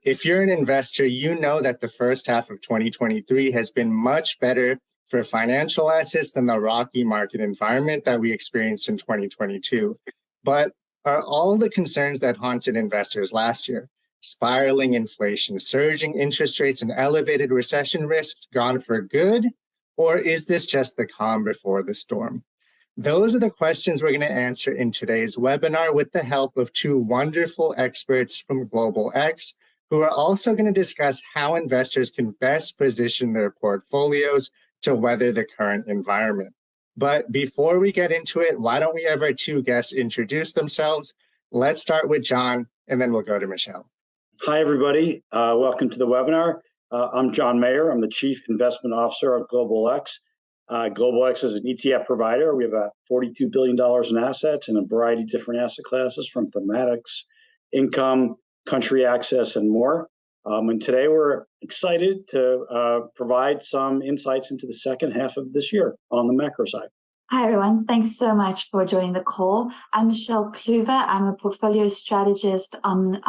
If you're an investor, you know that the first half of 2023 has been much better for financial assets than the rocky market environment that we experienced in 2022. But are all the concerns that haunted investors last year, spiraling inflation, surging interest rates, and elevated recession risks, gone for good? Or is this just the calm before the storm? Those are the questions we're going to answer in today's webinar with the help of two wonderful experts from Global X, who are also going to discuss how investors can best position their portfolios to weather the current environment. But before we get into it, why don't we have our two guests introduce themselves? Let's start with John, and then we'll go to Michelle. Hi, everybody. Welcome to the webinar. I'm John Mayer. I'm the Chief Investment Officer of Global X. Global X is an ETF provider. We have about $42 billion in assets in a variety of different asset classes, from thematics, income, country access, and more. And today we're excited to provide some insights into the second half of this year on the macro side. Hi, everyone. Thanks so much for joining the call. I'm Michelle Kluver. I'm a portfolio strategist on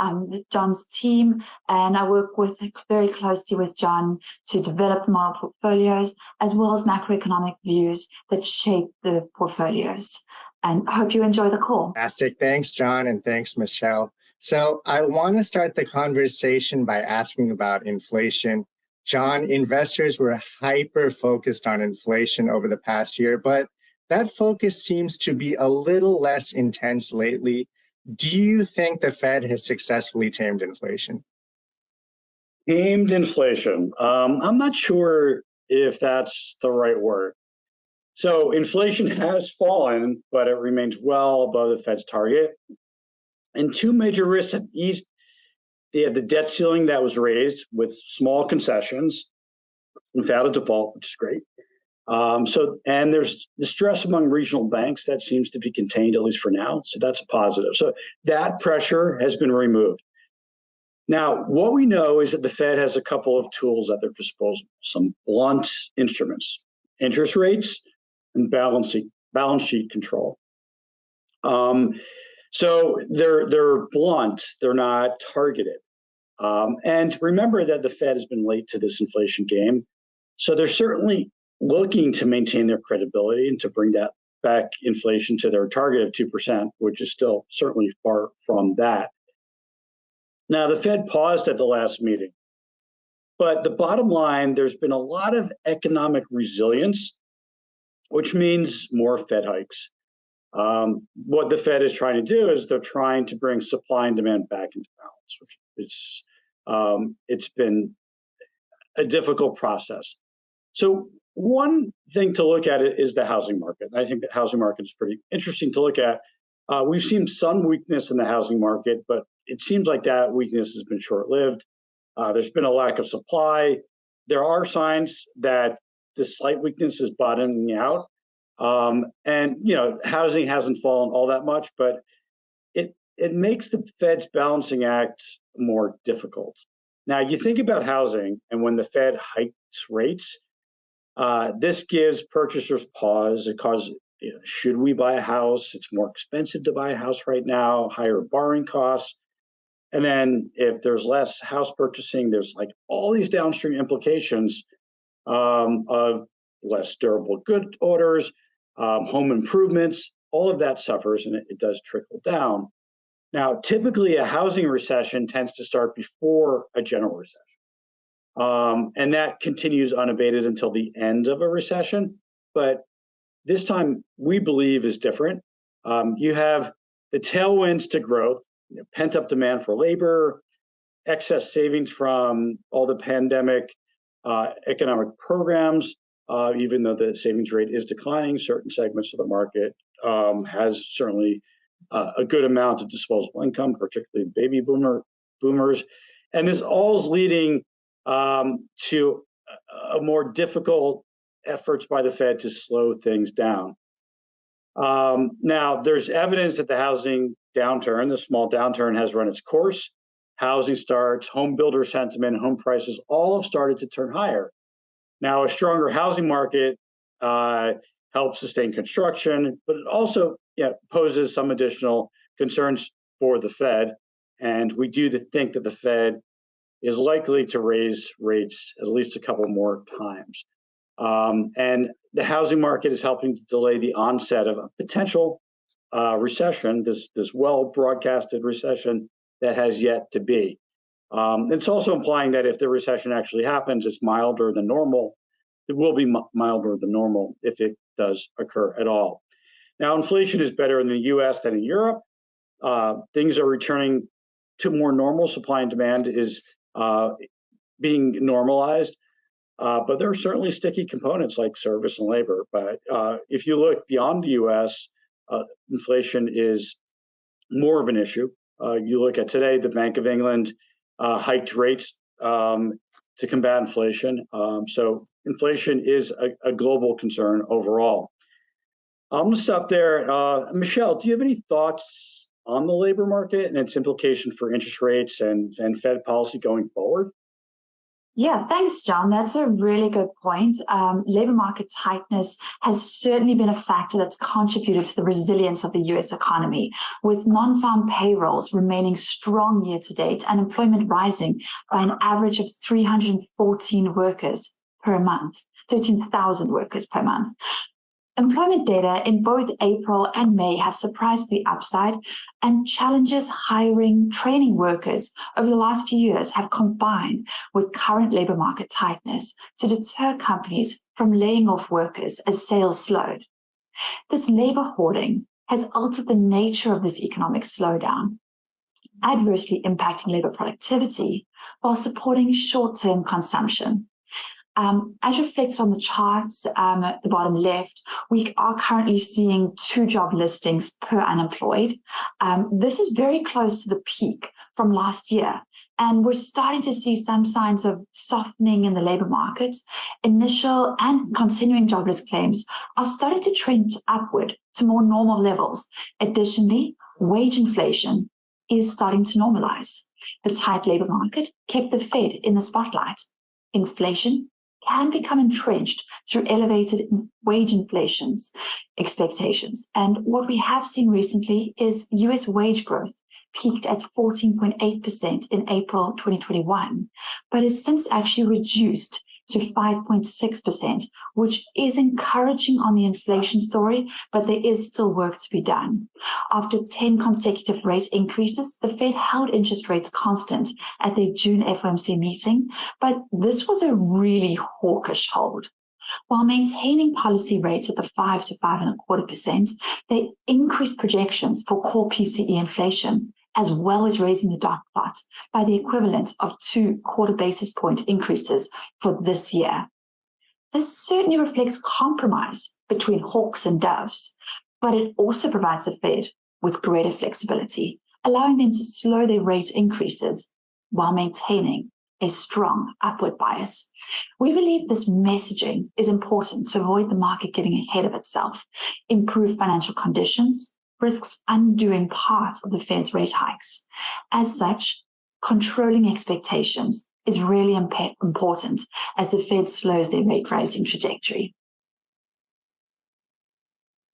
John's team, and I work very closely with John to develop model portfolios as well as macroeconomic views that shape the portfolios. And I hope you enjoy the call. Fantastic. Thanks, John, and thanks, Michelle. So I want to start the conversation by asking about inflation. John, investors were hyper-focused on inflation over the past year, but that focus seems to be a little less intense lately. Do you think the Fed has successfully tamed inflation? Tamed inflation. I'm not sure if that's the right word. So inflation has fallen, but it remains well above the Fed's target. And two major risks have eased. They have the debt ceiling that was raised with small concessions without a default, which is great. And there's the stress among regional banks that seems to be contained, at least for now. So that's a positive. So that pressure has been removed. Now, what we know is that the Fed has a couple of tools at their disposal, some blunt instruments: interest rates and balance sheet control. So they're blunt, they're not targeted. And remember that the Fed has been late to this inflation game. So they're certainly looking to maintain their credibility and to bring that back inflation to their target of 2%, which is still certainly far from that. Now, the Fed paused at the last meeting, but the bottom line, there's been a lot of economic resilience, which means more Fed hikes. What the Fed is trying to do is they're trying to bring supply and demand back into balance, which it's been a difficult process. So one thing to look at it is the housing market. I think the housing market is pretty interesting to look at. We've seen some weakness in the housing market, but it seems like that weakness has been short-lived. There's been a lack of supply. There are signs that the slight weakness is bottoming out. And housing hasn't fallen all that much, but it makes the Fed's balancing act more difficult. Now, you think about housing, and when the Fed hikes rates, this gives purchasers pause. It causes, should we buy a house? It's more expensive to buy a house right now, higher borrowing costs. And then if there's less house purchasing, there's like all these downstream implications of less durable good orders, home improvements, all of that suffers, and it does trickle down. Now, typically a housing recession tends to start before a general recession. And that continues unabated until the end of a recession. But this time, we believe, is different. You have the tailwinds to growth, pent-up demand for labor, excess savings from all the pandemic economic programs. Even though the savings rate is declining, certain segments of the market has certainly a good amount of disposable income, particularly baby boomers. And this all is leading to a more difficult efforts by the Fed to slow things down. Now, there's evidence that the housing downturn, the small downturn, has run its course. Housing starts, home builder sentiment, home prices all have started to turn higher. Now, a stronger housing market helps sustain construction, but it also poses some additional concerns for the Fed. And we do think that the Fed is likely to raise rates at least a couple more times. And the housing market is helping to delay the onset of a potential recession, this well broadcasted recession that has yet to be. It's also implying that if the recession actually happens, it's milder than normal. It will be milder than normal if it does occur at all. Now, inflation is better in the US than in Europe. Things are returning to more normal. Supply and demand is being normalized. But there are certainly sticky components like service and labor. But if you look beyond the US, inflation is more of an issue. You look at today, the Bank of England hiked rates to combat inflation. So inflation is a global concern overall. I'm going to stop there. Michelle, do you have any thoughts on the labor market and its implication for interest rates and Fed policy going forward? Yeah, thanks, John. That's a really good point. Labor market tightness has certainly been a factor that's contributed to the resilience of the US economy, with non-farm payrolls remaining strong year to date and employment rising by an average of 314 workers per month, 13,000 workers per month. Employment data in both April and May have surprised the upside, and challenges hiring training workers over the last few years have combined with current labor market tightness to deter companies from laying off workers as sales slowed. This labor hoarding has altered the nature of this economic slowdown, adversely impacting labor productivity while supporting short-term consumption. As reflected on the charts at the bottom left, we are currently seeing 2 job listings per unemployed. This is very close to the peak from last year, and we're starting to see some signs of softening in the labor markets. Initial and continuing jobless claims are starting to trend upward to more normal levels. Additionally, wage inflation is starting to normalize. The tight labor market kept the Fed in the spotlight. Inflation can become entrenched through elevated wage inflation's expectations. And what we have seen recently is US wage growth peaked at 14.8% in April 2021, but has since actually reduced to 5.6%, which is encouraging on the inflation story, but there is still work to be done. After 10 consecutive rate increases, the Fed held interest rates constant at their June FOMC meeting, but this was a really hawkish hold. While maintaining policy rates at the 5 to 5.25%, they increased projections for core PCE inflation, as well as raising the dot plot by the equivalent of 2 quarter basis point increases for this year. This certainly reflects compromise between hawks and doves, but it also provides the Fed with greater flexibility, allowing them to slow their rate increases while maintaining a strong upward bias. We believe this messaging is important to avoid the market getting ahead of itself, improve financial conditions, risks undoing part of the Fed's rate hikes. As such, controlling expectations is really important as the Fed slows their rate rising trajectory.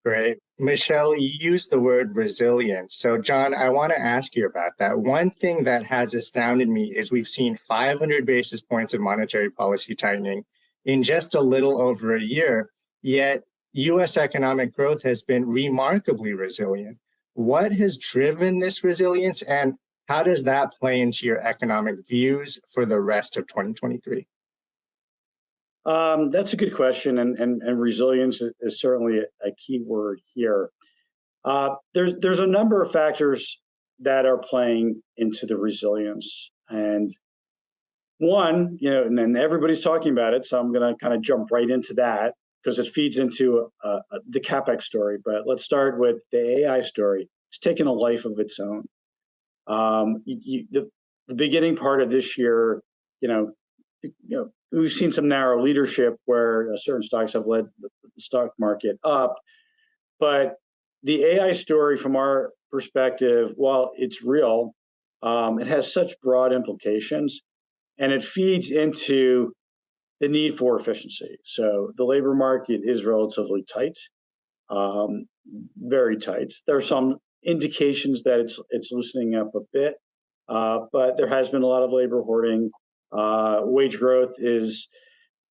Great. Michelle, you used the word resilience. So, John, I want to ask you about that. One thing that has astounded me is we've seen 500 basis points of monetary policy tightening in just a little over a year, yet US economic growth has been remarkably resilient. What has driven this resilience, and how does that play into your economic views for the rest of 2023? That's a good question, and resilience is certainly a key word here. There's a number of factors that are playing into the resilience, and one, and then everybody's talking about it, so I'm going to kind of jump right into that because it feeds into the CapEx story. But let's start with the AI story. It's taken a life of its own. The beginning part of this year, we've seen some narrow leadership where certain stocks have led the stock market up. But the AI story, from our perspective, while it's real, it has such broad implications, and it feeds into the need for efficiency. So the labor market is relatively tight, very tight. There are some indications that it's loosening up a bit, but there has been a lot of labor hoarding. Wage growth is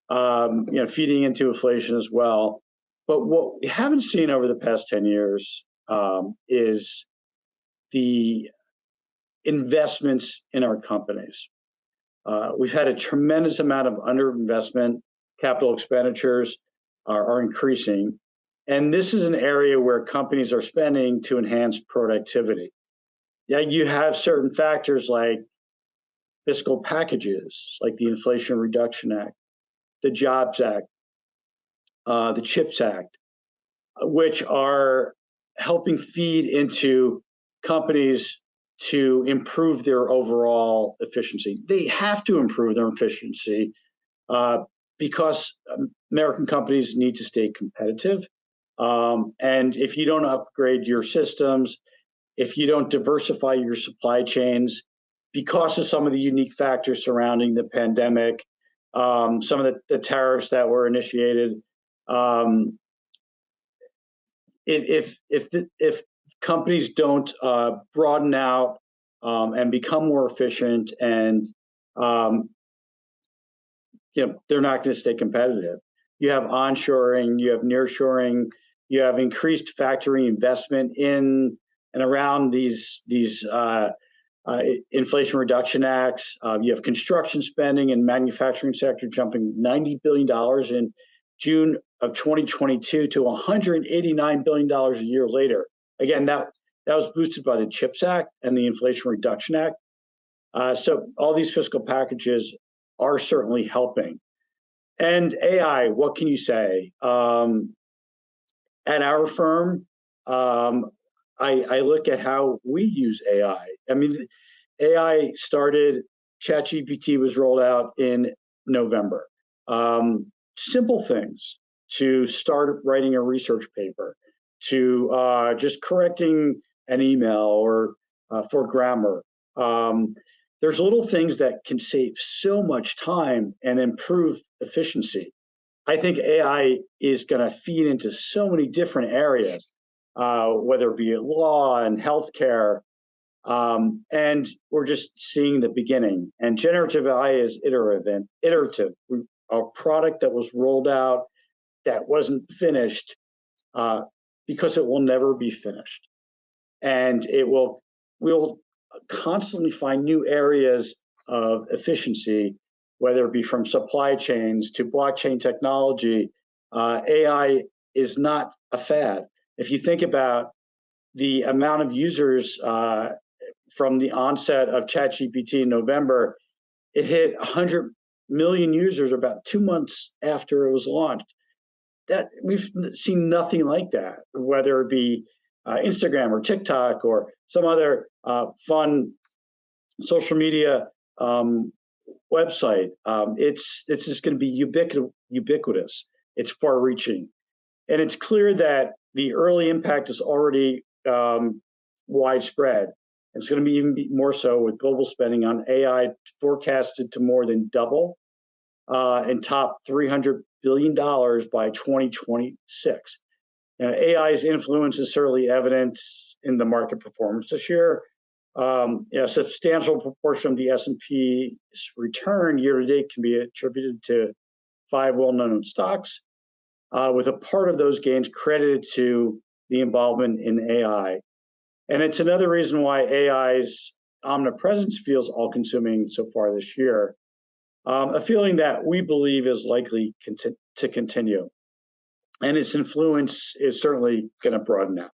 feeding into inflation as well. But what we haven't seen over the past 10 years is the investments in our companies. We've had a tremendous amount of underinvestment. Capital expenditures are increasing. And this is an area where companies are spending to enhance productivity. Yeah, you have certain factors like fiscal packages, like the Inflation Reduction Act, the Jobs Act, the CHIPS Act, which are helping feed into companies to improve their overall efficiency. They have to improve their efficiency because American companies need to stay competitive. And if you don't upgrade your systems, if you don't diversify your supply chains, because of some of the unique factors surrounding the pandemic, some of the tariffs that were initiated, if companies don't broaden out and become more efficient, and they're not going to stay competitive. You have onshoring, you have nearshoring, you have increased factory investment in and around these Inflation Reduction Acts. You have construction spending and manufacturing sector jumping $90 billion in June of 2022 to $189 billion a year later. Again, that was boosted by the CHIPS Act and the Inflation Reduction Act. So all these fiscal packages are certainly helping. And AI, what can you say? At our firm, I look at how we use AI. I mean, AI started, ChatGPT was rolled out in November. Simple things, to start writing a research paper, to just correcting an email or for grammar. There's little things that can save so much time and improve efficiency. I think AI is going to feed into so many different areas, whether it be law and healthcare, and we're just seeing the beginning. And generative AI is iterative. A product that was rolled out that wasn't finished because it will never be finished, and we'll constantly find new areas of efficiency, whether it be from supply chains to blockchain technology. AI is not a fad. If you think about the amount of users from the onset of ChatGPT in November, it hit 100 million users about 2 months after it was launched. That we've seen nothing like that, whether it be Instagram or TikTok or some other fun social media website. It's just going to be ubiquitous. It's far-reaching, and it's clear that the early impact is already widespread. It's going to be even more so with global spending on AI forecasted to more than double and top $300 billion by 2026. Now, AI's influence is certainly evident in the market performance this year. A substantial proportion of the S&P's return year to date can be attributed to 5 well-known stocks, with a part of those gains credited to the involvement in AI. And it's another reason why AI's omnipresence feels all-consuming so far this year, a feeling that we believe is likely to continue. And its influence is certainly going to broaden out.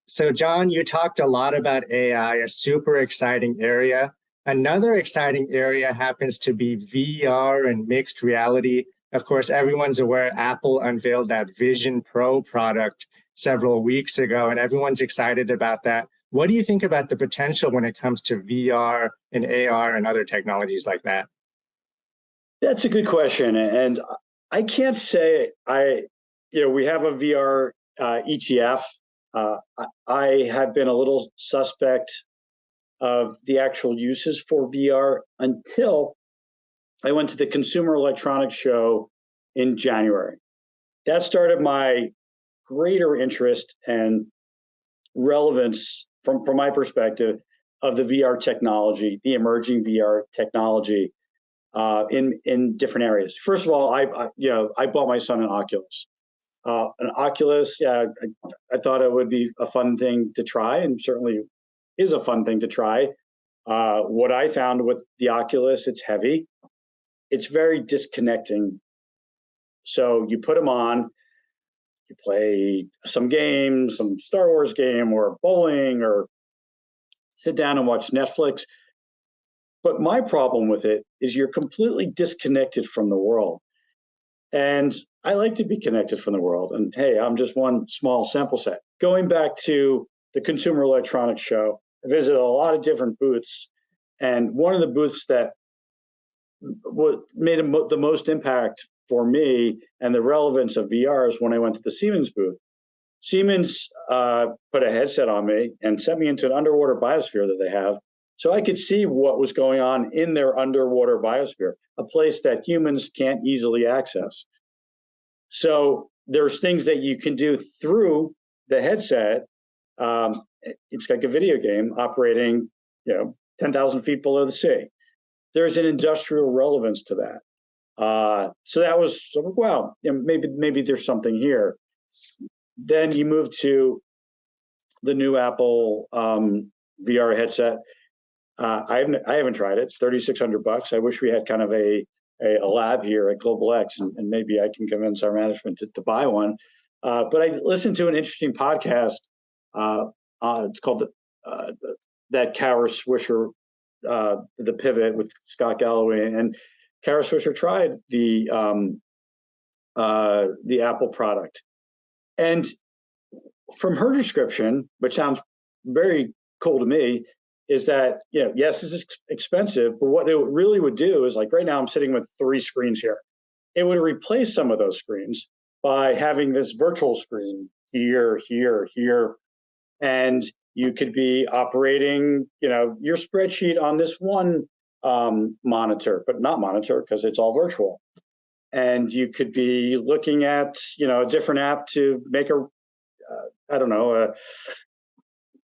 So, John, you talked a lot about AI, a super exciting area. Another exciting area happens to be VR and mixed reality. Of course, everyone's aware Apple unveiled that Vision Pro product several weeks ago, and everyone's excited about that. What do you think about the potential when it comes to VR and AR and other technologies like that? That's a good question. And I can't say we have a VR ETF. I have been a little suspect of the actual uses for VR until I went to the Consumer Electronics Show in January. That started my greater interest and relevance from my perspective of the VR technology, the emerging VR technology in different areas. First of all, I bought my son an Oculus. An Oculus, I thought it would be a fun thing to try, and certainly is a fun thing to try. What I found with the Oculus, it's heavy. It's very disconnecting. So you put them on, you play some game, some Star Wars game or bowling, or sit down and watch Netflix. But my problem with it is you're completely disconnected from the world. And I like to be connected from the world. And hey, I'm just one small sample set. Going back to the Consumer Electronics Show, I visited a lot of different booths. And one of the booths that made the most impact for me and the relevance of VR is when I went to the Siemens booth. Siemens put a headset on me and sent me into an underwater biosphere that they have, so I could see what was going on in their underwater biosphere, a place that humans can't easily access. So there's things that you can do through the headset. It's like a video game operating, 10,000 feet below the sea. There's an industrial relevance to that. So that was, wow, maybe there's something here. Then you move to the new Apple VR headset. I haven't tried it. It's $3,600. I wish we had kind of a lab here at Global X, and maybe I can convince our management to buy one. But I listened to an interesting podcast. It's called that Kara Swisher, the Pivot with Scott Galloway, and Kara Swisher tried the Apple product. And from her description, which sounds very cool to me, is that, yes, this is expensive, but what it really would do is, like right now I'm sitting with 3 screens here. It would replace some of those screens by having this virtual screen here, here, here. And you could be operating, your spreadsheet on this one monitor, but not monitor because it's all virtual. And you could be looking at, a different app to make a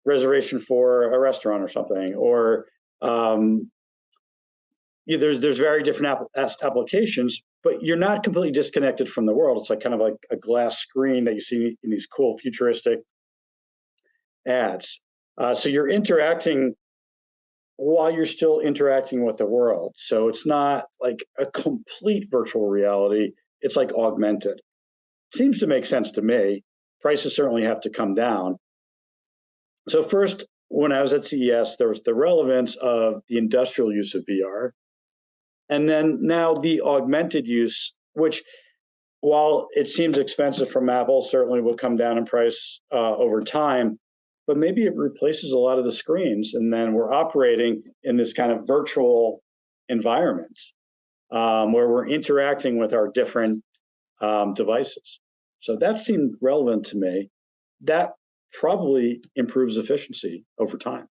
reservation for a restaurant or something. Or there's very different applications, but you're not completely disconnected from the world. It's like kind of like a glass screen that you see in these cool futuristic ads. So you're interacting while you're still interacting with the world. So it's not like a complete virtual reality. It's like augmented. Seems to make sense to me. Prices certainly have to come down. So first, when I was at CES, there was the relevance of the industrial use of VR. And then now the augmented use, which, while it seems expensive from Apple, certainly will come down in price over time. But maybe it replaces a lot of the screens, and then we're operating in this kind of virtual environment where we're interacting with our different devices. So that seemed relevant to me. That probably improves efficiency over time.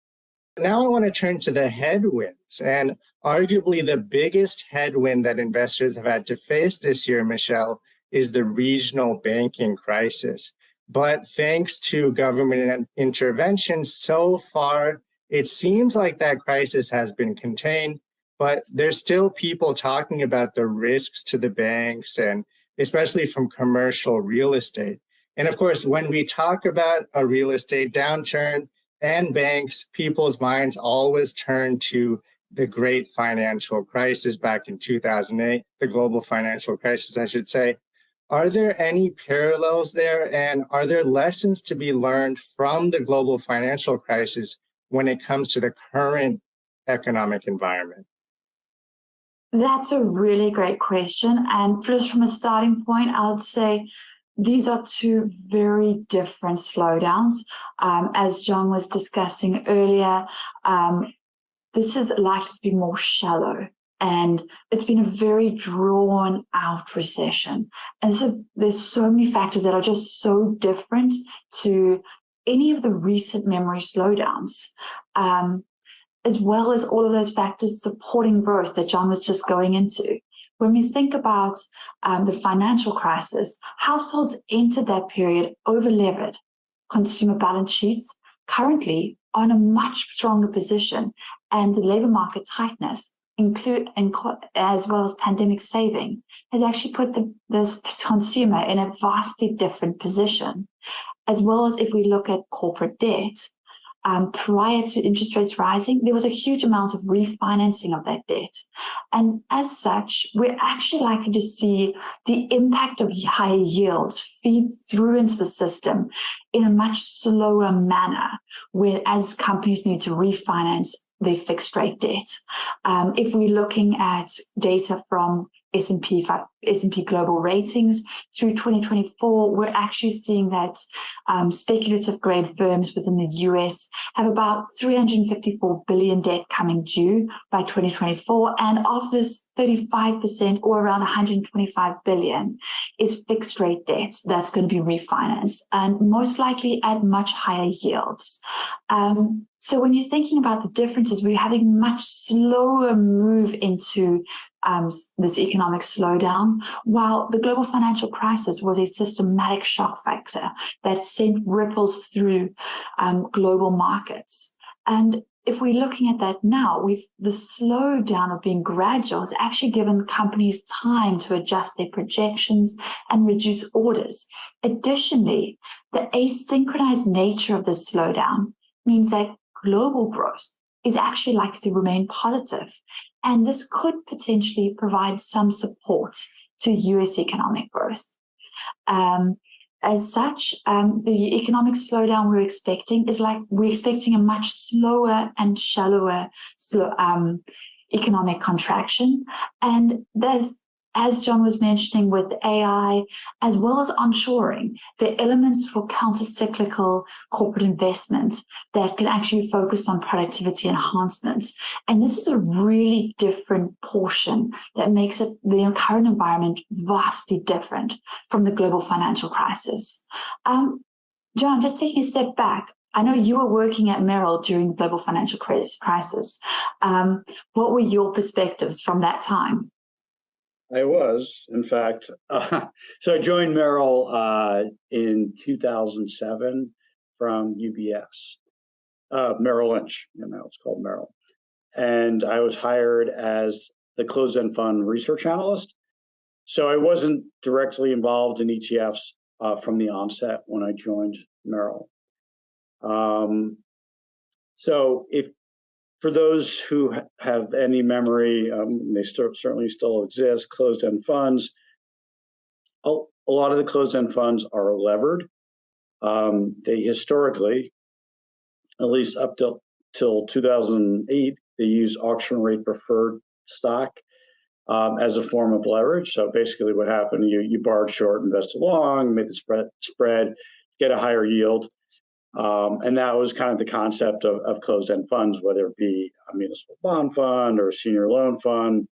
Now I want to turn to the headwinds, and arguably the biggest headwind that investors have had to face this year, Michelle, is the regional banking crisis. But thanks to government intervention, so far, it seems like that crisis has been contained, but there's still people talking about the risks to the banks, and especially from commercial real estate. And of course, when we talk about a real estate downturn and banks, people's minds always turn to the great financial crisis back in 2008, the global financial crisis, I should say. Are there any parallels there, and are there lessons to be learned from the global financial crisis when it comes to the current economic environment? That's a really great question. And just from a starting point, I would say these are 2 very different slowdowns. As John was discussing earlier, this is likely to be more shallow. And it's been a very drawn out recession. And so there's so many factors that are just so different to any of the recent memory slowdowns, as well as all of those factors supporting growth that John was just going into. When we think about the financial crisis, households entered that period over-levered. Consumer balance sheets currently on a much stronger position, and the labor market tightness, as well as pandemic saving, has actually put this consumer in a vastly different position. As well as if we look at corporate debt, prior to interest rates rising, there was a huge amount of refinancing of that debt. And as such, we're actually likely to see the impact of higher yields feed through into the system in a much slower manner, whereas companies need to refinance their fixed rate debt. If we're looking at data from S&P Global Ratings through 2024, we're actually seeing that speculative grade firms within the US have about 354 billion debt coming due by 2024. And of this, 35% or around 125 billion is fixed rate debt that's going to be refinanced, and most likely at much higher yields. So when you're thinking about the differences, we're having much slower move into this economic slowdown, while the global financial crisis was a systematic shock factor that sent ripples through global markets. And if we're looking at that now, the slowdown of being gradual has actually given companies time to adjust their projections and reduce orders. Additionally, the asynchronized nature of this slowdown means that global growth is actually likely to remain positive. And this could potentially provide some support to US economic growth. As such, the economic slowdown we're expecting we're expecting a much slower and shallower economic contraction. And there's, as John was mentioning with AI, as well as onshoring, the elements for counter-cyclical corporate investment that can actually be focused on productivity enhancements. And this is a really different portion that makes the current environment vastly different from the global financial crisis. John, just taking a step back, I know you were working at Merrill during the global financial crisis. What were your perspectives from that time? I was, in fact. So I joined Merrill in 2007 from UBS, Merrill Lynch. Now it's called Merrill. And I was hired as the closed-end fund research analyst. So I wasn't directly involved in ETFs from the onset when I joined Merrill. So for those who have any memory, they certainly still exist, closed-end funds. A lot of the closed-end funds are levered. They historically, at least up till 2008, they use auction rate preferred stock as a form of leverage. So basically what happened, you borrowed short, invested long, made the spread, get a higher yield. And that was kind of the concept of closed-end funds, whether it be a municipal bond fund or a senior loan fund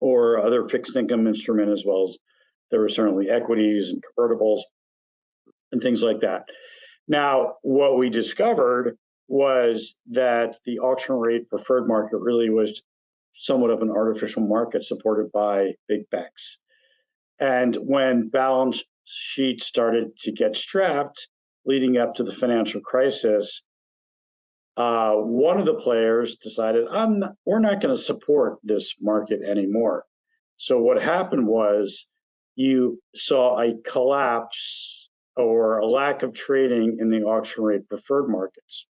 or other fixed income instrument, as well as there were certainly equities and convertibles and things like that. Now, what we discovered was that the auction rate preferred market really was somewhat of an artificial market supported by big banks. And when balance sheets started to get strapped, leading up to the financial crisis, one of the players decided, we're not going to support this market anymore. So what happened was you saw a collapse or a lack of trading in the auction rate preferred markets.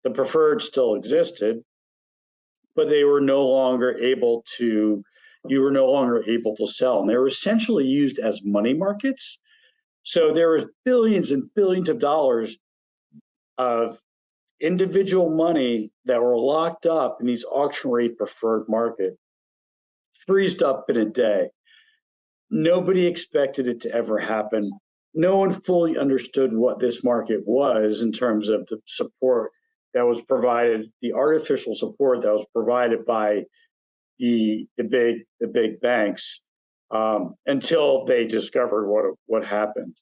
The preferred still existed, but you were no longer able to sell. And they were essentially used as money markets. So there was billions and billions of dollars of individual money that were locked up in these auction rate preferred market, freezed up in a day. Nobody expected it to ever happen. No one fully understood what this market was in terms of the support that was provided, the artificial support that was provided by the big banks. Until they discovered what happened.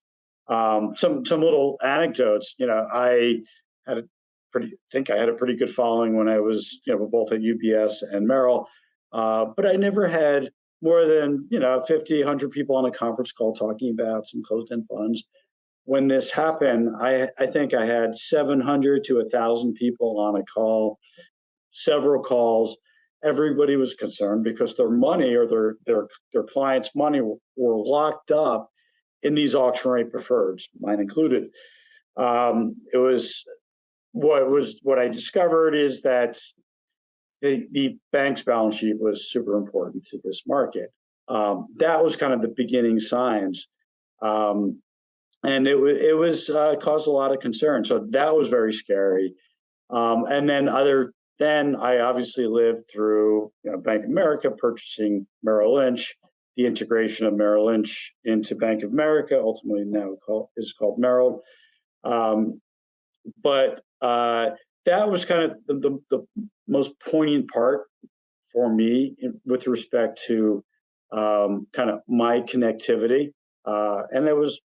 Some little anecdotes. I had a pretty good following when I was both at UBS and Merrill, but I never had more than 50, 100 people on a conference call talking about some closed-end funds. when this happened, I think I had 700 to 1,000 people on a call, several calls. Everybody was concerned because their money or their clients' money were locked up in these auction rate preferreds, mine included. It was what I discovered is that the bank's balance sheet was super important to this market. That was kind of the beginning signs. And it was caused a lot of concern. So that was very scary. And then I obviously lived through Bank of America purchasing Merrill Lynch, the integration of Merrill Lynch into Bank of America, ultimately now is called Merrill. But that was kind of the most poignant part for me with respect to kind of my connectivity. And there was,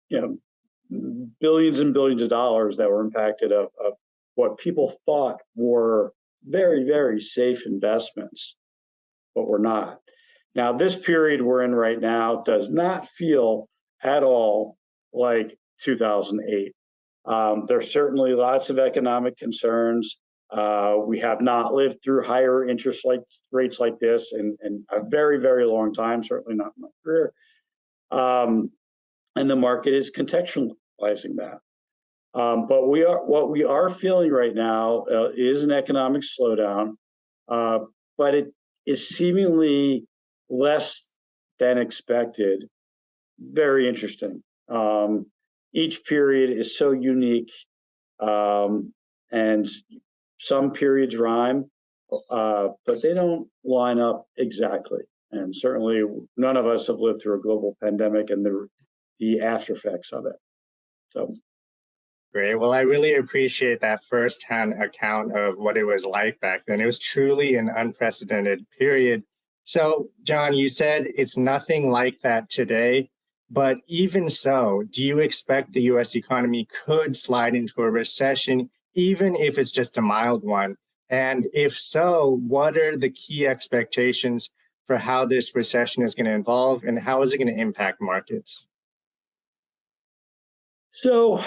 billions and billions of dollars that were impacted of what people thought were very, very safe investments, but were not. Now, this period we're in right now does not feel at all like 2008. There's certainly lots of economic concerns. We have not lived through higher interest rates like this in a very, very long time, certainly not in my career. And the market is contextualizing that. But what we are feeling right now is an economic slowdown, but it is seemingly less than expected. Very interesting. Each period is so unique, and some periods rhyme, but they don't line up exactly. And certainly none of us have lived through a global pandemic and the after effects of it. So. Great. Well, I really appreciate that firsthand account of what it was like back then. It was truly an unprecedented period. So, John, you said it's nothing like that today, but even so, do you expect the US economy could slide into a recession, even if it's just a mild one? And if so, what are the key expectations for how this recession is going to evolve and how is it going to impact markets? So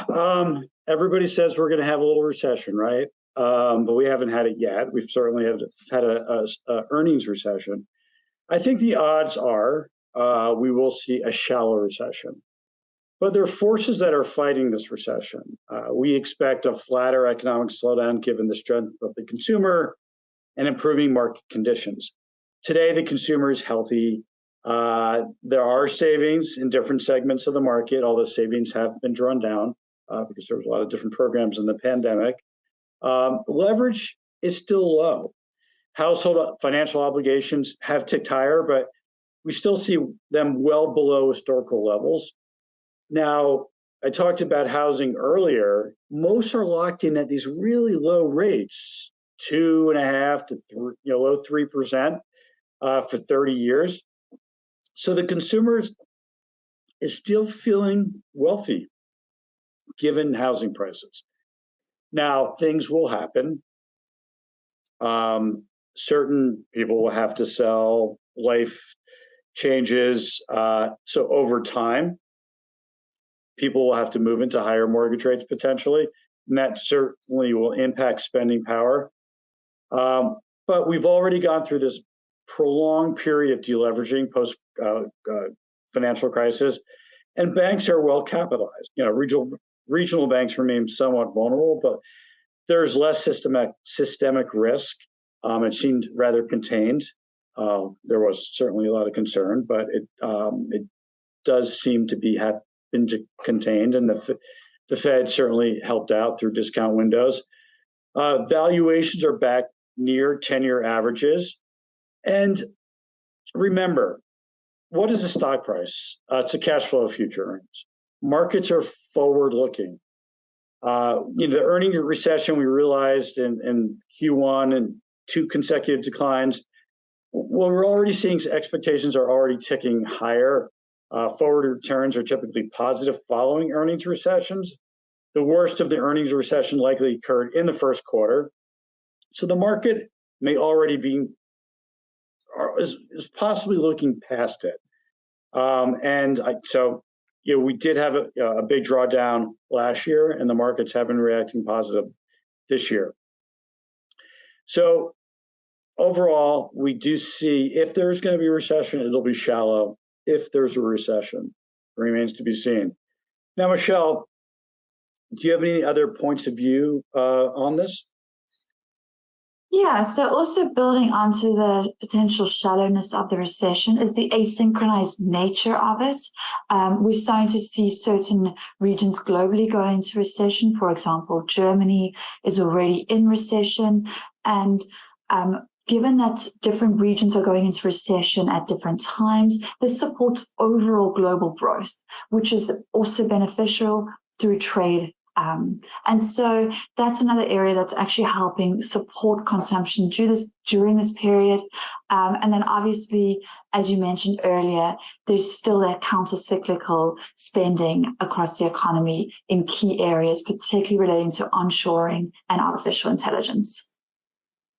everybody says we're going to have a little recession, right? But we haven't had it yet. We've certainly had a earnings recession. I think the odds are we will see a shallow recession. But there are forces that are fighting this recession. We expect a flatter economic slowdown given the strength of the consumer and improving market conditions. Today, the consumer is healthy. There are savings in different segments of the market, although savings have been drawn down because there was a lot of different programs in the pandemic. Leverage is still low. Household financial obligations have ticked higher, but we still see them well below historical levels. Now, I talked about housing earlier. Most are locked in at these really low rates, 2.5% to low 3% for 30 years. So the consumer is still feeling wealthy, given housing prices. Now, things will happen. Certain people will have to sell, life changes. So over time, people will have to move into higher mortgage rates potentially, and that certainly will impact spending power. But we've already gone through this prolonged period of deleveraging post financial crisis, and banks are well capitalized. Regional banks remain somewhat vulnerable, but there's less systemic risk. It seemed rather contained. There was certainly a lot of concern, but it does seem to have been contained, and the Fed certainly helped out through discount windows. Valuations are back near 10-year averages. And remember, what is a stock price? It's a cash flow of future earnings. Markets are forward-looking. The earnings recession we realized in Q1 and 2 consecutive declines. Well, we're already seeing expectations are already ticking higher. Forward returns are typically positive following earnings recessions. The worst of the earnings recession likely occurred in the first quarter. So the market may already be is possibly looking past it. So we did have a big drawdown last year, and the markets have been reacting positive this year. So overall, we do see if there's going to be a recession, it'll be shallow. If there's a recession, it remains to be seen. Now, Michelle, do you have any other points of view on this? Yeah, so also building onto the potential shallowness of the recession is the asynchronized nature of it. We're starting to see certain regions globally go into recession. For example, Germany is already in recession. And given that different regions are going into recession at different times, this supports overall global growth, which is also beneficial through trade. And so that's another area that's actually helping support consumption during this period. And then obviously, as you mentioned earlier, there's still that counter-cyclical spending across the economy in key areas, particularly relating to onshoring and artificial intelligence.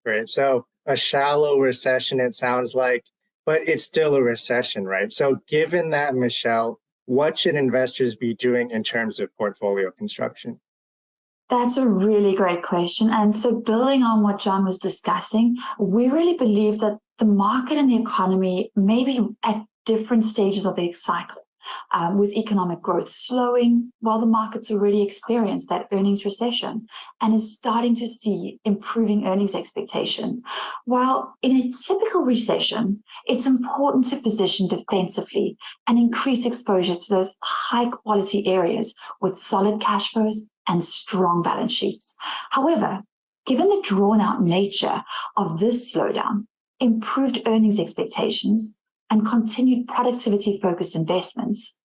Great. So a shallow recession, it sounds like, but it's still a recession, right? So given that, Michelle, what should investors be doing in terms of portfolio construction? That's a really great question. And so building on what John was discussing, we really believe that the market and the economy may be at different stages of the cycle, with economic growth slowing while the market's already experienced that earnings recession and is starting to see improving earnings expectation. While in a typical recession, it's important to position defensively and increase exposure to those high quality areas with solid cash flows and strong balance sheets. However, given the drawn out nature of this slowdown, improved earnings expectations, and continued productivity-focused investments,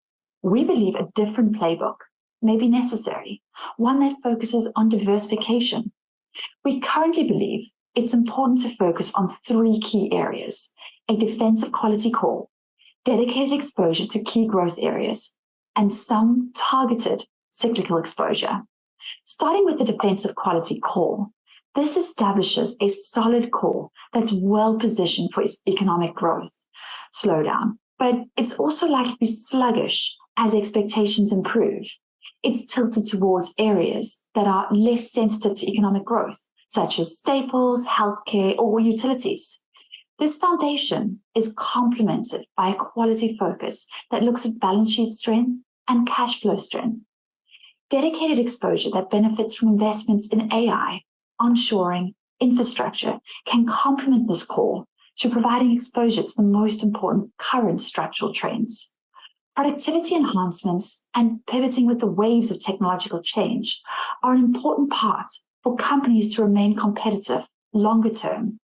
we believe a different playbook may be necessary, one that focuses on diversification. We currently believe it's important to focus on three key areas: a defensive quality core, dedicated exposure to key growth areas, and some targeted cyclical exposure. Starting with the defensive quality core, this establishes a solid core that's well positioned for its economic growth slowdown, but it's also likely to be sluggish as expectations improve. It's tilted towards areas that are less sensitive to economic growth, such as staples, healthcare, or utilities. This foundation is complemented by a quality focus that looks at balance sheet strength and cash flow strength. Dedicated exposure that benefits from investments in AI, onshoring, infrastructure can complement this core to providing exposure to the most important current structural trends. Productivity enhancements and pivoting with the waves of technological change are an important part for companies to remain competitive longer term.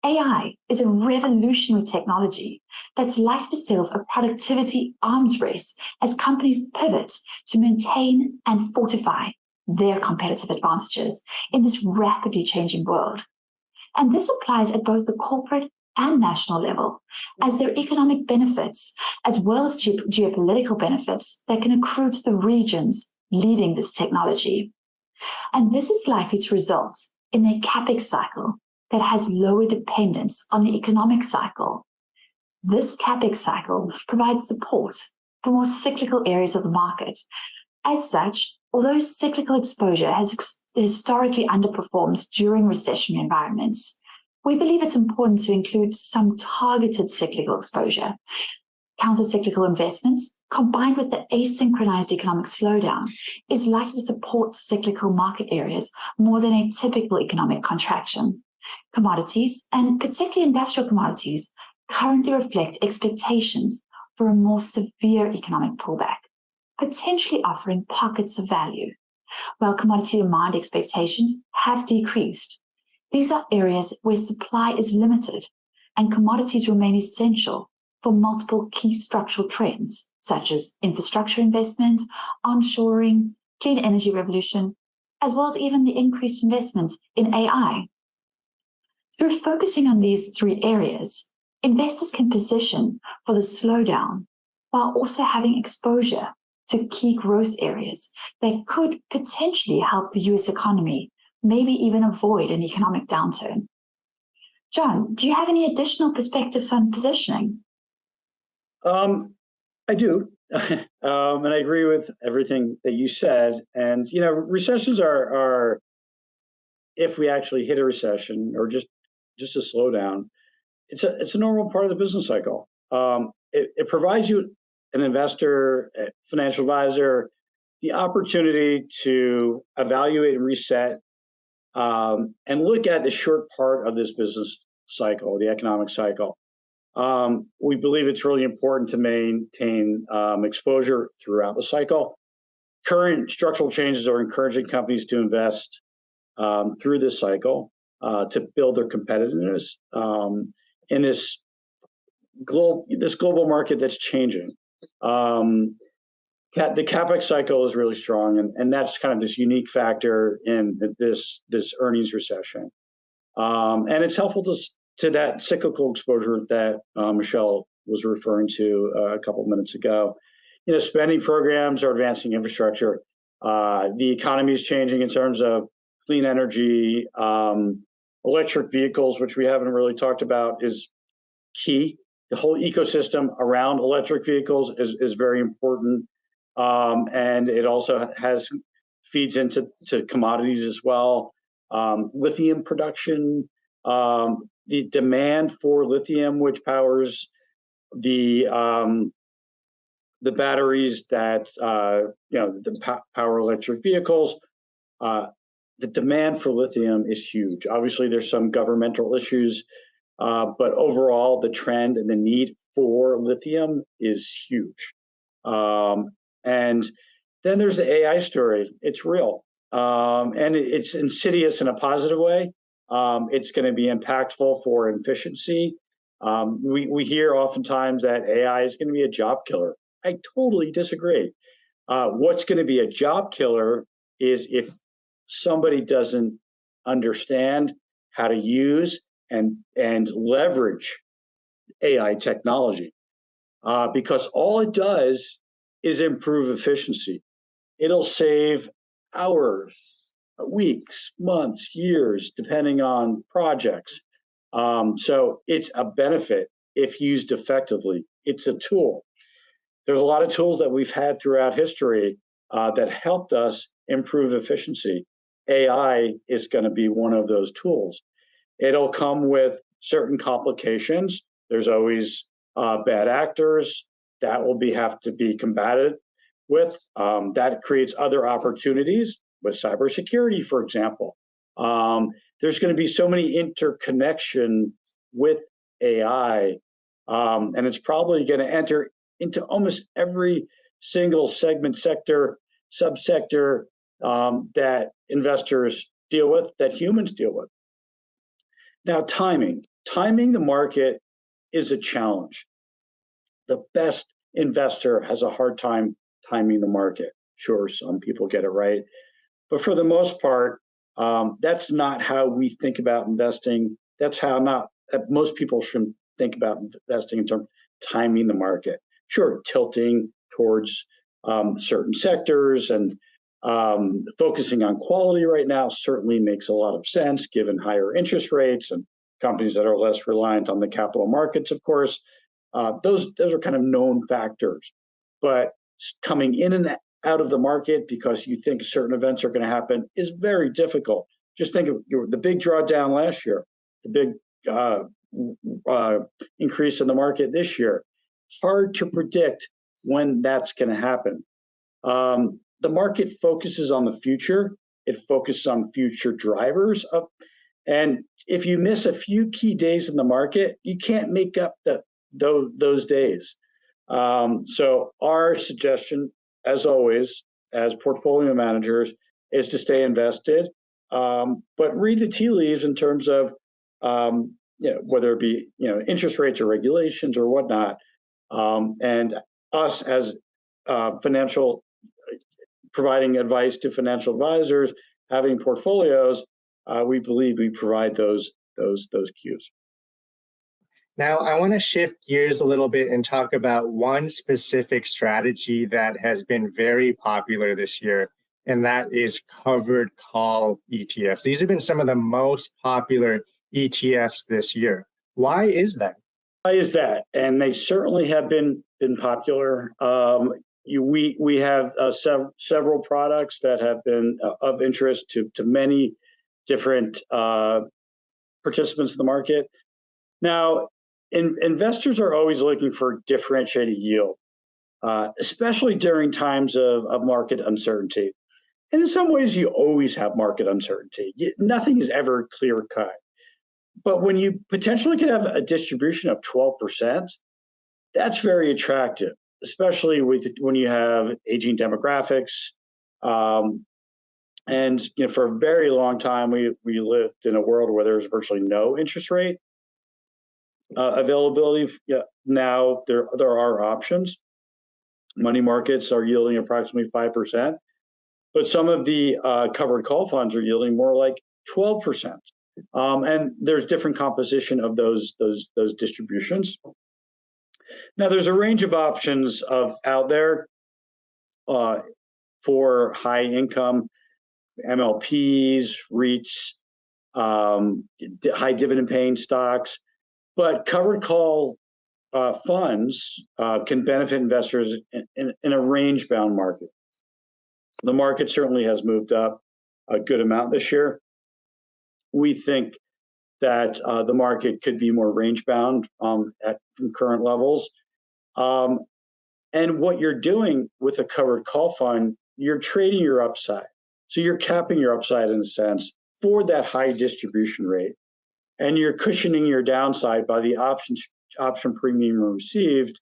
AI is a revolutionary technology that's likely to set off a productivity arms race as companies pivot to maintain and fortify their competitive advantages in this rapidly changing world. And this applies at both the corporate and national level, as there are economic benefits as well as geopolitical benefits that can accrue to the regions leading this technology. And this is likely to result in a CapEx cycle that has lower dependence on the economic cycle. This CapEx cycle provides support for more cyclical areas of the market. As such, although cyclical exposure has historically underperformed during recessionary environments, we believe it's important to include some targeted cyclical exposure. Counter-cyclical investments, combined with the asynchronized economic slowdown, is likely to support cyclical market areas more than a typical economic contraction. Commodities, and particularly industrial commodities, currently reflect expectations for a more severe economic pullback, potentially offering pockets of value. While commodity demand expectations have decreased, these are areas where supply is limited and commodities remain essential for multiple key structural trends, such as infrastructure investment, onshoring, clean energy revolution, as well as even the increased investment in AI. Through focusing on these three areas, investors can position for the slowdown while also having exposure to key growth areas that could potentially help the US economy, maybe even avoid an economic downturn. John, do you have any additional perspectives on positioning? I do. And I agree with everything that you said. And, recessions are if we actually hit a recession or just a slowdown, it's a normal part of the business cycle. It provides you, an investor, a financial advisor, the opportunity to evaluate and reset, and look at the short part of this business cycle, the economic cycle. We believe it's really important to maintain exposure throughout the cycle. Current structural changes are encouraging companies to invest through this cycle to build their competitiveness in this global market that's changing. The CapEx cycle is really strong, and that's kind of this unique factor in this earnings recession. And it's helpful to that cyclical exposure that Michelle was referring to a couple of minutes ago. Spending programs are advancing infrastructure. The economy is changing in terms of clean energy, electric vehicles, which we haven't really talked about, is key. The whole ecosystem around electric vehicles is very important. And it also feeds into commodities as well. Lithium production, the demand for lithium, which powers the batteries that power electric vehicles. The demand for lithium is huge. Obviously, there's some governmental issues, but overall, the trend and the need for lithium is huge. And then there's the AI story. It's real, and it's insidious in a positive way. It's going to be impactful for efficiency. We hear oftentimes that AI is going to be a job killer. I totally disagree. What's going to be a job killer is if somebody doesn't understand how to use and leverage AI technology, because all it does is improve efficiency. It'll save hours, weeks, months, years, depending on projects. So it's a benefit if used effectively. It's a tool. There's a lot of tools that we've had throughout history that helped us improve efficiency. AI is going to be one of those tools. It'll come with certain complications. There's always bad actors that will have to be combated with. That creates other opportunities with cybersecurity, for example. There's going to be so many interconnection with AI, and it's probably going to enter into almost every single segment, sector, subsector that investors deal with, that humans deal with. Now, timing the market is a challenge. The best investor has a hard time timing the market. Sure, some people get it right, but for the most part, that's not how we think about investing. That's how most people should think about investing in terms of timing the market. Sure, tilting towards certain sectors and focusing on quality right now certainly makes a lot of sense given higher interest rates and companies that are less reliant on the capital markets, of course. Those are kind of known factors. But coming in and out of the market because you think certain events are going to happen is very difficult. Just think of the big drawdown last year, the big increase in the market this year. Hard to predict when that's going to happen. The market focuses on the future. It focuses on future drivers. And if you miss a few key days in the market, you can't make up those days. So our suggestion, as always, as portfolio managers, is to stay invested, but read the tea leaves in terms of whether it be interest rates or regulations or whatnot. And us as providing advice to financial advisors, having portfolios, we believe we provide those cues. Now, I want to shift gears a little bit and talk about one specific strategy that has been very popular this year, and that is covered call ETFs. These have been some of the most popular ETFs this year. Why is that? Why is that? And they certainly have been popular. We have several products that have been of interest to many different participants in the market. Now, investors are always looking for differentiated yield, especially during times of market uncertainty. And in some ways, you always have market uncertainty. Nothing is ever clear cut. But when you potentially could have a distribution of 12%, that's very attractive, especially when you have aging demographics. And for a very long time, we lived in a world where there's virtually no interest rate availability. Now there are options. Money markets are yielding approximately 5%, but some of the covered call funds are yielding more like 12%. And there's different composition of those distributions. Now, there's a range of options out there for high income MLPs, REITs, high dividend paying stocks, but covered call funds can benefit investors in a range bound market. The market certainly has moved up a good amount this year. We think that the market could be more range bound at current levels. And what you're doing with a covered call fund, you're trading your upside. So you're capping your upside in a sense for that high distribution rate. And you're cushioning your downside by the option premium received.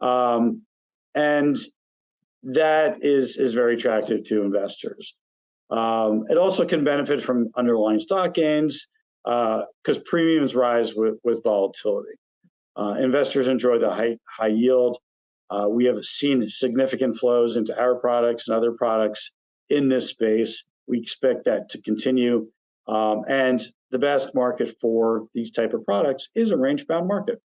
And that is very attractive to investors. It also can benefit from underlying stock gains because premiums rise with volatility. Investors enjoy the high yield. We have seen significant flows into our products and other products in this space. We expect that to continue. And the best market for these type of products is a range-bound market.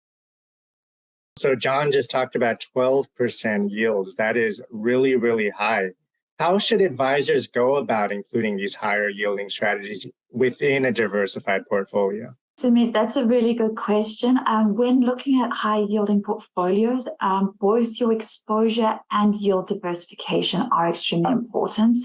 So John just talked about 12% yields. That is really, really high. How should advisors go about including these higher yielding strategies within a diversified portfolio? Sumit, that's a really good question. When looking at high yielding portfolios, both your exposure and yield diversification are extremely important.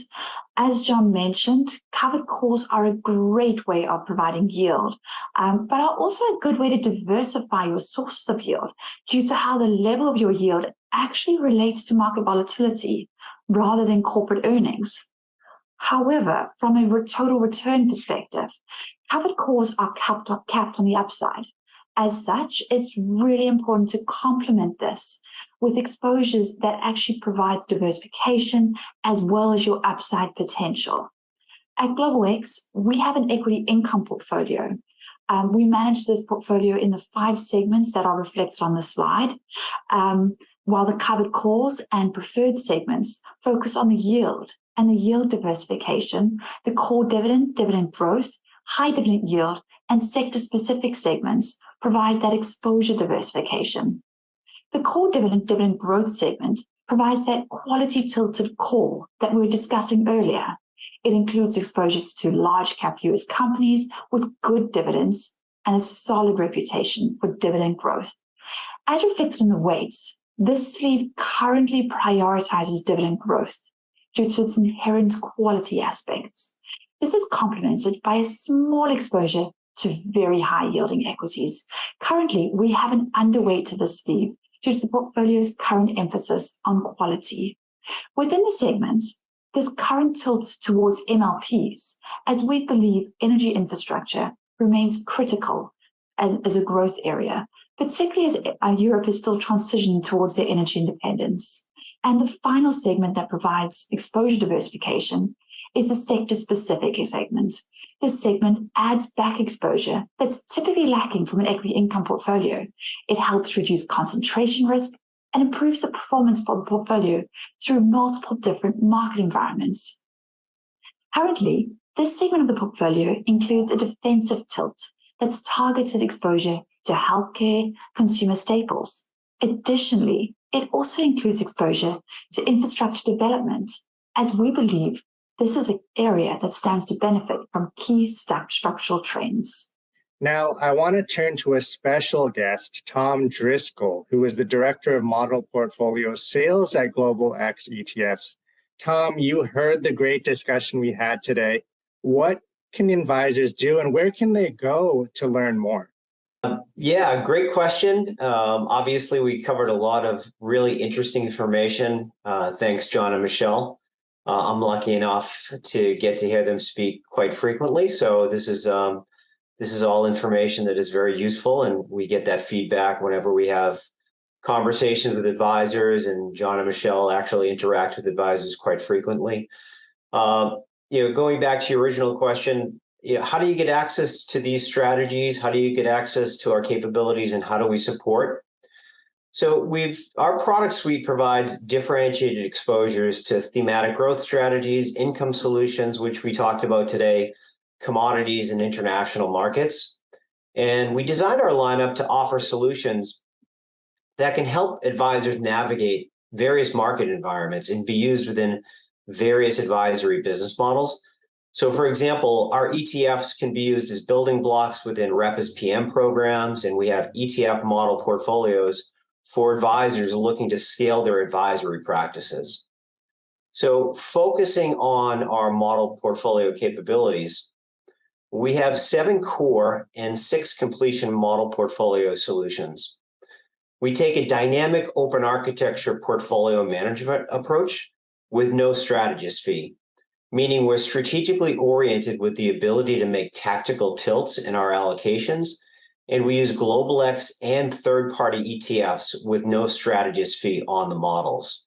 As John mentioned, covered calls are a great way of providing yield, but are also a good way to diversify your sources of yield due to how the level of your yield actually relates to market volatility rather than corporate earnings. However, from a total return perspective, covered calls are capped on the upside. As such, it's really important to complement this with exposures that actually provide diversification as well as your upside potential. At Global X, we have an equity income portfolio. We manage this portfolio in the 5 segments that are reflected on the slide, while the covered calls and preferred segments focus on the yield and the yield diversification, the core dividend, dividend growth, high dividend yield, and sector-specific segments provide that exposure diversification. The core dividend, dividend growth segment provides that quality tilted core that we were discussing earlier. It includes exposures to large cap US companies with good dividends and a solid reputation for dividend growth. As reflected in the weights, this sleeve currently prioritizes dividend growth due to its inherent quality aspects. This is complemented by a small exposure to very high yielding equities. Currently, we have an underweight to this sleeve due to the portfolio's current emphasis on quality. Within the segment, this current tilt towards MLPs, as we believe energy infrastructure remains critical as a growth area, particularly as Europe is still transitioning towards their energy independence. And the final segment that provides exposure diversification is the sector-specific segment. This segment adds back exposure that's typically lacking from an equity income portfolio. It helps reduce concentration risk and improves the performance for the portfolio through multiple different market environments. Currently, this segment of the portfolio includes a defensive tilt that's targeted exposure to healthcare, consumer staples. Additionally, it also includes exposure to infrastructure development, as we believe this is an area that stands to benefit from key structural trends. Now, I want to turn to a special guest, Tom Driscoll, who is the Director of Model Portfolio Sales at Global X ETFs. Tom, you heard the great discussion we had today. What can advisors do and where can they go to learn more? Yeah, great question. Obviously, we covered a lot of really interesting information. Thanks, John and Michelle. I'm lucky enough to get to hear them speak quite frequently. So this is all information that is very useful, and we get that feedback whenever we have conversations with advisors, and John and Michelle actually interact with advisors quite frequently. Going back to your original question, how do you get access to these strategies? How do you get access to our capabilities, and how do we support? So our product suite provides differentiated exposures to thematic growth strategies, income solutions, which we talked about today, commodities and international markets. And we designed our lineup to offer solutions that can help advisors navigate various market environments and be used within various advisory business models. So for example, our ETFs can be used as building blocks within Rep as PM programs, and we have ETF model portfolios for advisors looking to scale their advisory practices. So focusing on our model portfolio capabilities, we have 7 core and 6 completion model portfolio solutions. We take a dynamic open architecture portfolio management approach with no strategist fee, meaning we're strategically oriented with the ability to make tactical tilts in our allocations, and we use Global X and third-party ETFs with no strategist fee on the models.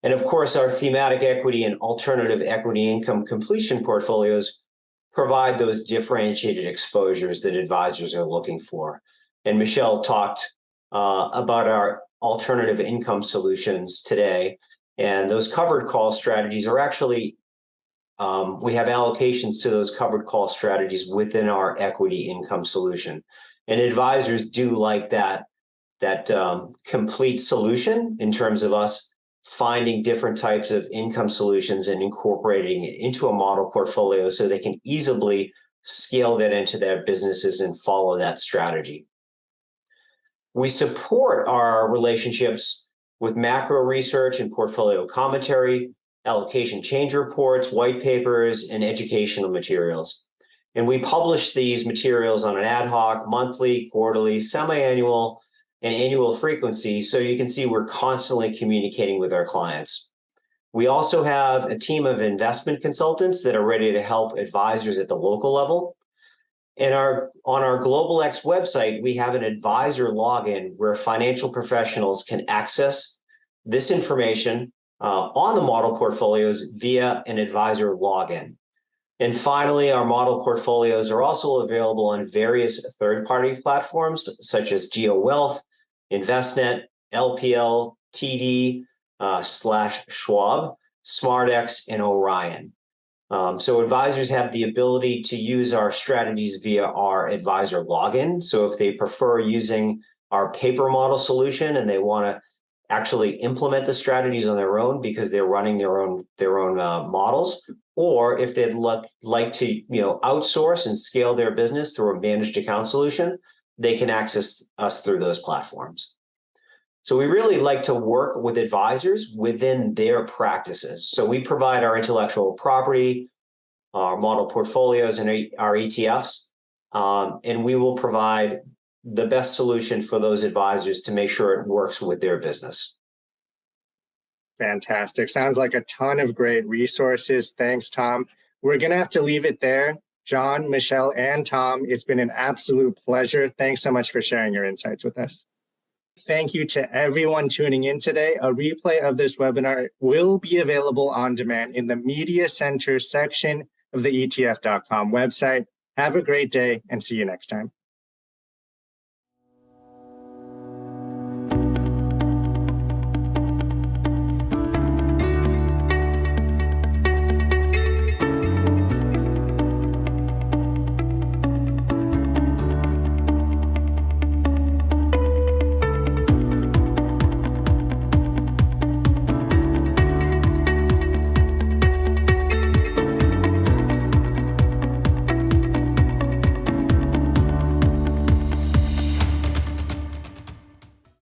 And of course, our thematic equity and alternative equity income completion portfolios provide those differentiated exposures that advisors are looking for. And Michelle talked about our alternative income solutions today, and those covered call strategies are actually we have allocations to those covered call strategies within our equity income solution. And advisors do like that complete solution in terms of us finding different types of income solutions and incorporating it into a model portfolio so they can easily scale that into their businesses and follow that strategy. We support our relationships with macro research and portfolio commentary, allocation change reports, white papers, and educational materials. And we publish these materials on an ad hoc, monthly, quarterly, semi-annual, and annual frequency, so you can see we're constantly communicating with our clients. We also have a team of investment consultants that are ready to help advisors at the local level. And on our Global X website, we have an advisor login where financial professionals can access this information on the model portfolios via an advisor login. And finally, our model portfolios are also available on various third-party platforms such as GeoWealth, InvestNet, LPL, TD, /Schwab, SmartX, and Orion. So advisors have the ability to use our strategies via our advisor login. So if they prefer using our paper model solution and they want to actually implement the strategies on their own because they're running their own models, or if they'd like to outsource and scale their business through a managed account solution, they can access us through those platforms. So we really like to work with advisors within their practices. So we provide our intellectual property, our model portfolios, and our ETFs, and we will provide the best solution for those advisors to make sure it works with their business. Fantastic. Sounds like a ton of great resources. Thanks, Tom. We're going to have to leave it there. John, Michelle, and Tom, it's been an absolute pleasure. Thanks so much for sharing your insights with us. Thank you to everyone tuning in today. A replay of this webinar will be available on demand in the Media Center section of the ETF.com website. Have a great day and see you next time.